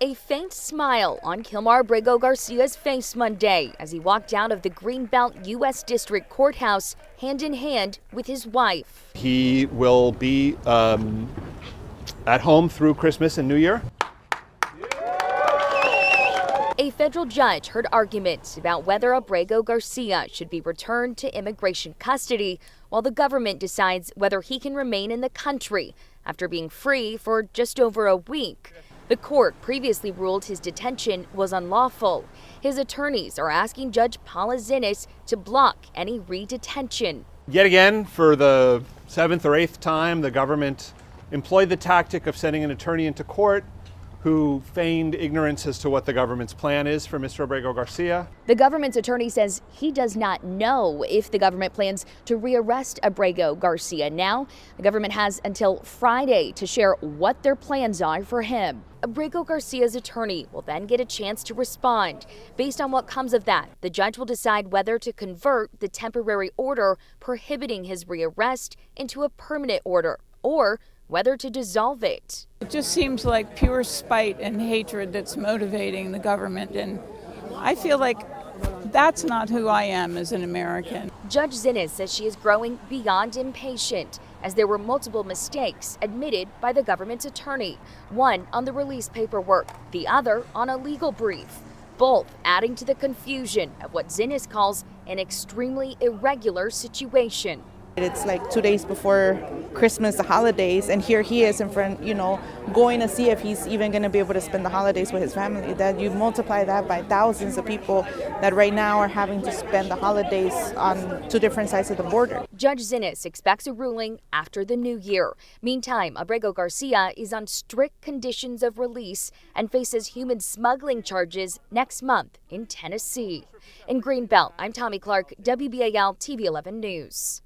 A faint smile on Kilmar Abrego Garcia's face Monday as he walked out of the Greenbelt U.S. District Courthouse hand in hand with his wife. He will be at home through Christmas and New Year. A federal judge heard arguments about whether Abrego Garcia should be returned to immigration custody while the government decides whether he can remain in the country after being free for just over a week. The court previously ruled his detention was unlawful. His attorneys are asking Judge Paula Zinnes to block any re-detention. Yet again, for the 7th or 8th time, the government employed the tactic of sending an attorney into court who feigned ignorance as to what the government's plan is for Mr. Abrego Garcia. The government's attorney says he does not know if the government plans to rearrest Abrego Garcia. Now, the government has until Friday to share what their plans are for him. Abrego Garcia's attorney will then get a chance to respond. Based on what comes of that, the judge will decide whether to convert the temporary order prohibiting his rearrest into a permanent order or whether to dissolve it. It just seems like pure spite and hatred that's motivating the government, and I feel like that's not who I am as an American. Judge Zinnes says she is growing beyond impatient as there were multiple mistakes admitted by the government's attorney, one on the release paperwork, the other on a legal brief, both adding to the confusion of what Zinnes calls an extremely irregular situation. It's like 2 days before Christmas, the holidays, and here he is in front, going to see if he's even going to be able to spend the holidays with his family. That you multiply that by thousands of people that right now are having to spend the holidays on two different sides of the border. Judge Zinnes expects a ruling after the new year. Meantime, Abrego Garcia is on strict conditions of release and faces human smuggling charges next month in Tennessee. In Greenbelt, I'm Tommy Clark, WBAL TV 11 News.